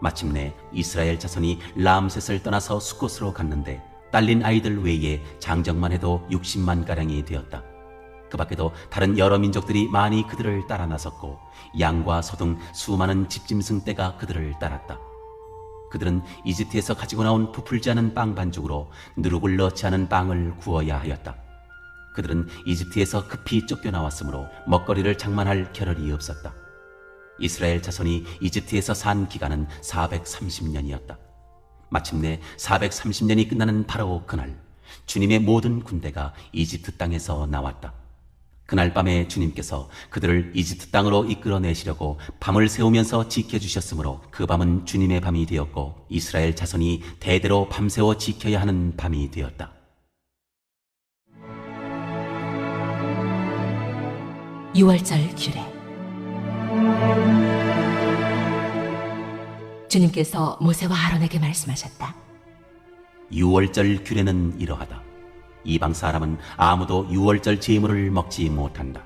마침내 이스라엘 자손이 람셋을 떠나서 수꽃으로 갔는데 딸린 아이들 외에 장정만 해도 60만 가량이 되었다. 그 밖에도 다른 여러 민족들이 많이 그들을 따라 나섰고 양과 소 등 수많은 집짐승 떼가 그들을 따랐다. 그들은 이집트에서 가지고 나온 부풀지 않은 빵 반죽으로 누룩을 넣지 않은 빵을 구워야 하였다. 그들은 이집트에서 급히 쫓겨나왔으므로 먹거리를 장만할 겨를이 없었다. 이스라엘 자손이 이집트에서 산 기간은 430년이었다. 마침내 430년이 끝나는 바로 그날, 주님의 모든 군대가 이집트 땅에서 나왔다. 그날 밤에 주님께서 그들을 이집트 땅으로 이끌어내시려고 밤을 새우면서 지켜주셨으므로 그 밤은 주님의 밤이 되었고 이스라엘 자손이 대대로 밤새워 지켜야 하는 밤이 되었다. 유월절 규례. 주님께서 모세와 아론에게 말씀하셨다. 유월절 규례는 이러하다. 이방 사람은 아무도 유월절 제물을 먹지 못한다.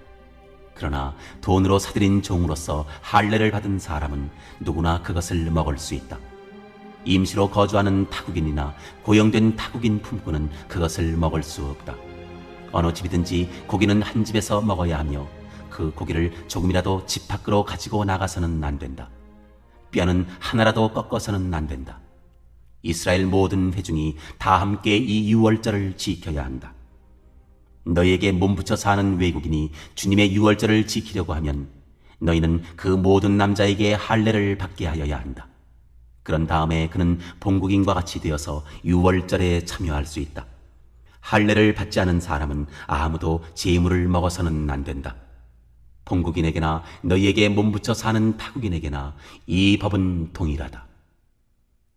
그러나 돈으로 사들인 종으로서 할례를 받은 사람은 누구나 그것을 먹을 수 있다. 임시로 거주하는 타국인이나 고용된 타국인 품꾼은 그것을 먹을 수 없다. 어느 집이든지 고기는 한 집에서 먹어야 하며 그 고기를 조금이라도 집 밖으로 가지고 나가서는 안 된다. 뼈는 하나라도 꺾어서는 안 된다. 이스라엘 모든 회중이 다 함께 이 유월절을 지켜야 한다. 너희에게 몸붙여 사는 외국인이 주님의 유월절을 지키려고 하면 너희는 그 모든 남자에게 할례를 받게 하여야 한다. 그런 다음에 그는 본국인과 같이 되어서 유월절에 참여할 수 있다. 할례를 받지 않은 사람은 아무도 제물을 먹어서는 안 된다. 본국인에게나 너희에게 몸붙여 사는 타국인에게나 이 법은 동일하다.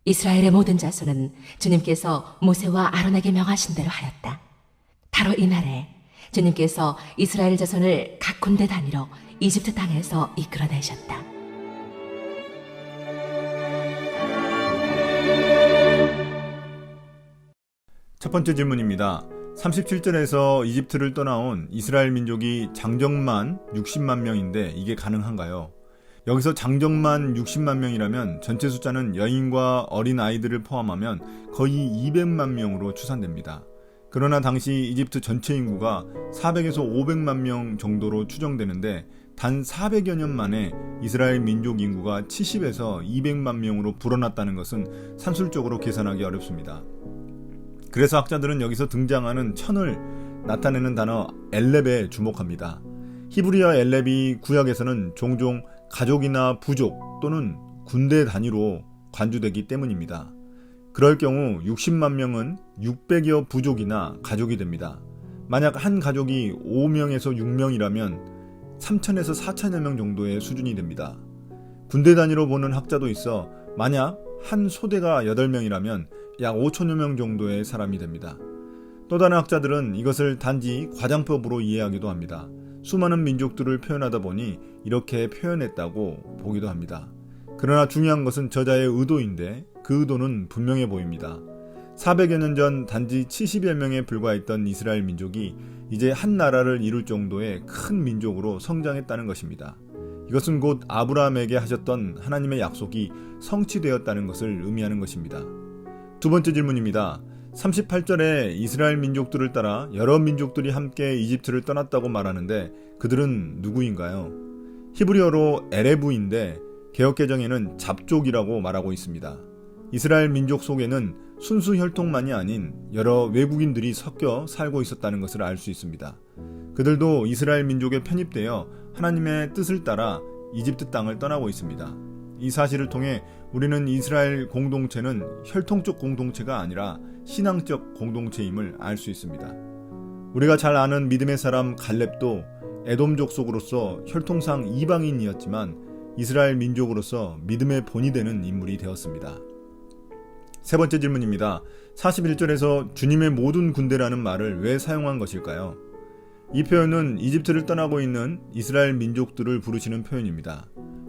이스라엘의 모든 자손은 주님께서 모세와 아론에게 명하신 대로 하였다. 바로 이날에 주님께서 이스라엘 자손을 각 군대 단위로 이집트 땅에서 이끌어내셨다. 첫 번째 질문입니다. 37절에서 이집트를 떠나온 이스라엘 민족이 장정만 60만 명인데 이게 가능한가요? 여기서 장정만 60만 명이라면 전체 숫자는 여인과 어린 아이들을 포함하면 거의 200만 명으로 추산됩니다. 그러나 당시 이집트 전체 인구가 400에서 500만 명 정도로 추정되는데 단 400여 년 만에 이스라엘 민족 인구가 70에서 200만 명으로 불어났다는 것은 산술적으로 계산하기 어렵습니다. 그래서 학자들은 여기서 등장하는 천을 나타내는 단어 엘렙에 주목합니다. 히브리어 엘렙이 구약에서는 종종 가족이나 부족 또는 군대 단위로 관주되기 때문입니다. 그럴 경우 60만 명은 600여 부족이나 가족이 됩니다. 만약 한 가족이 5명에서 6명이라면 3천에서 4천여 명 정도의 수준이 됩니다. 군대 단위로 보는 학자도 있어 만약 한 소대가 8명이라면 약 5천여 명 정도의 사람이 됩니다. 또 다른 학자들은 이것을 단지 과장법으로 이해하기도 합니다. 수많은 민족들을 표현하다 보니 이렇게 표현했다고 보기도 합니다. 그러나 중요한 것은 저자의 의도인데 그 의도는 분명해 보입니다. 400여 년 전 단지 70여 명에 불과했던 이스라엘 민족이 이제 한 나라를 이룰 정도의 큰 민족으로 성장했다는 것입니다. 이것은 곧 아브라함에게 하셨던 하나님의 약속이 성취되었다는 것을 의미하는 것입니다. 두 번째 질문입니다. 38절에 이스라엘 민족들을 따라 여러 민족들이 함께 이집트를 떠났다고 말하는데 그들은 누구인가요? 히브리어로 에레부인데 개역개정에는 잡족이라고 말하고 있습니다. 이스라엘 민족 속에는 순수 혈통만이 아닌 여러 외국인들이 섞여 살고 있었다는 것을 알 수 있습니다. 그들도 이스라엘 민족에 편입되어 하나님의 뜻을 따라 이집트 땅을 떠나고 있습니다. 이 사실을 통해 우리는 이스라엘 공동체는 혈통적 공동체가 아니라 신앙적 공동체임을 알 수 있습니다. 우리가 잘 아는 믿음의 사람 갈렙도 에돔 족속으로서 혈통상 이방인이었지만 이스라엘 민족으로서 믿음의 본이 되는 인물이 되었습니다. 세 번째 질문입니다. 41절에서 주님의 모든 군대라는 말을 왜 사용한 것일까요? 이 표현은 이집트를 떠나고 있는 이스라엘 민족들을 부르시는 표현입니다.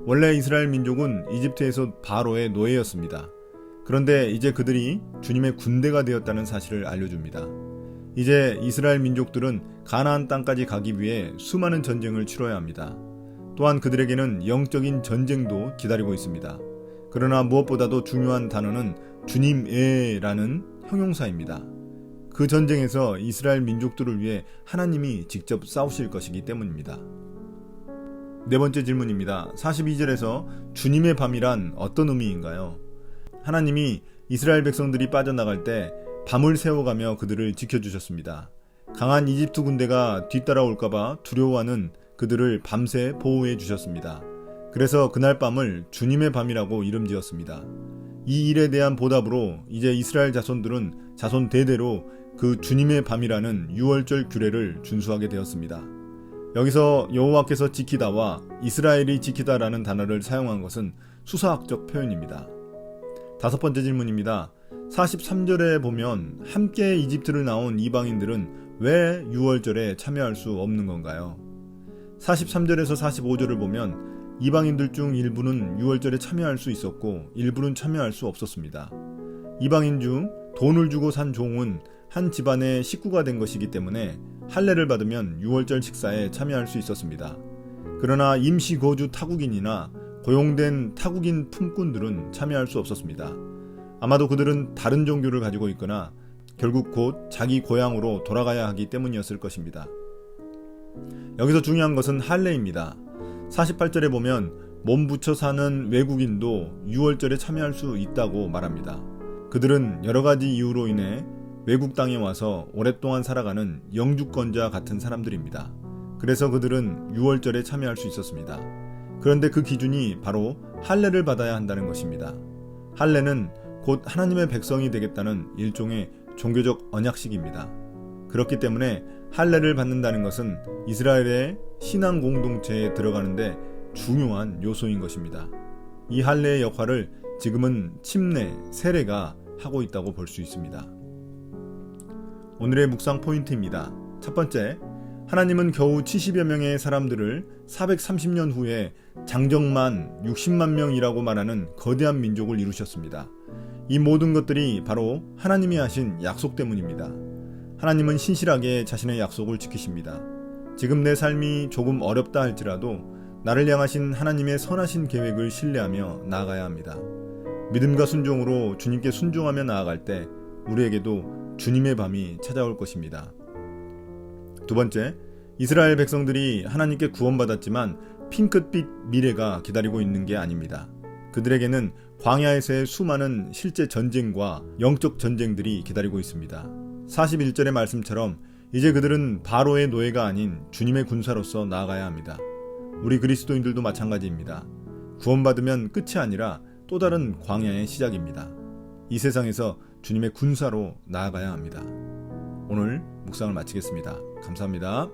원래 이스라엘 민족은 이집트에서 바로의 노예였습니다. 그런데 이제 그들이 주님의 군대가 되었다는 사실을 알려줍니다. 이제 이스라엘 민족들은 가나안 땅까지 가기 위해 수많은 전쟁을 치러야 합니다. 또한 그들에게는 영적인 전쟁도 기다리고 있습니다. 그러나 무엇보다도 중요한 단어는 주님의라는 형용사입니다. 그 전쟁에서 이스라엘 민족들을 위해 하나님이 직접 싸우실 것이기 때문입니다. 네 번째 질문입니다. 42절에서 주님의 밤이란 어떤 의미인가요? 하나님이 이스라엘 백성들이 빠져나갈 때 밤을 새워가며 그들을 지켜주셨습니다. 강한 이집트 군대가 뒤따라올까봐 두려워하는 그들을 밤새 보호해 주셨습니다. 그래서 그날 밤을 주님의 밤이라고 이름 지었습니다. 이 일에 대한 보답으로 이제 이스라엘 자손들은 자손 대대로 그 주님의 밤이라는 유월절 규례를 준수하게 되었습니다. 여기서 여호와께서 지키다와 이스라엘이 지키다라는 단어를 사용한 것은 수사학적 표현입니다. 다섯 번째 질문입니다. 43절에 보면 함께 이집트를 나온 이방인들은 왜 유월절에 참여할 수 없는 건가요? 43절에서 45절을 보면 이방인들 중 일부는 유월절에 참여할 수 있었고 일부는 참여할 수 없었습니다. 이방인 중 돈을 주고 산 종은 한 집안의 식구가 된 것이기 때문에 할례를 받으면 유월절 식사에 참여할 수 있었습니다. 그러나 임시 거주 타국인이나 고용된 타국인 품꾼들은 참여할 수 없었습니다. 아마도 그들은 다른 종교를 가지고 있거나 결국 곧 자기 고향으로 돌아가야 하기 때문이었을 것입니다. 여기서 중요한 것은 할례입니다. 48절에 보면 몸 붙여 사는 외국인도 유월절에 참여할 수 있다고 말합니다. 그들은 여러 가지 이유로 인해 외국 땅에 와서 오랫동안 살아가는 영주권자 같은 사람들입니다. 그래서 그들은 유월절에 참여할 수 있었습니다. 그런데 그 기준이 바로 할례를 받아야 한다는 것입니다. 할례는 곧 하나님의 백성이 되겠다는 일종의 종교적 언약식입니다. 그렇기 때문에 할례를 받는다는 것은 이스라엘의 신앙 공동체에 들어가는데 중요한 요소인 것입니다. 이 할례의 역할을 지금은 침례, 세례가 하고 있다고 볼 수 있습니다. 오늘의 묵상 포인트입니다. 첫 번째, 하나님은 겨우 70여 명의 사람들을 430년 후에 장정만 60만 명이라고 말하는 거대한 민족을 이루셨습니다. 이 모든 것들이 바로 하나님이 하신 약속 때문입니다. 하나님은 신실하게 자신의 약속을 지키십니다. 지금 내 삶이 조금 어렵다 할지라도 나를 향하신 하나님의 선하신 계획을 신뢰하며 나아가야 합니다. 믿음과 순종으로 주님께 순종하며 나아갈 때 우리에게도 주님의 밤이 찾아올 것입니다. 두 번째, 이스라엘 백성들이 하나님께 구원받았지만 핑크빛 미래가 기다리고 있는 게 아닙니다. 그들에게는 광야에서의 수많은 실제 전쟁과 영적 전쟁들이 기다리고 있습니다. 41절의 말씀처럼 이제 그들은 바로의 노예가 아닌 주님의 군사로서 나아가야 합니다. 우리 그리스도인들도 마찬가지입니다. 구원받으면 끝이 아니라 또 다른 광야의 시작입니다. 이 세상에서 주님의 군사로 나아가야 합니다. 오늘 묵상을 마치겠습니다. 감사합니다.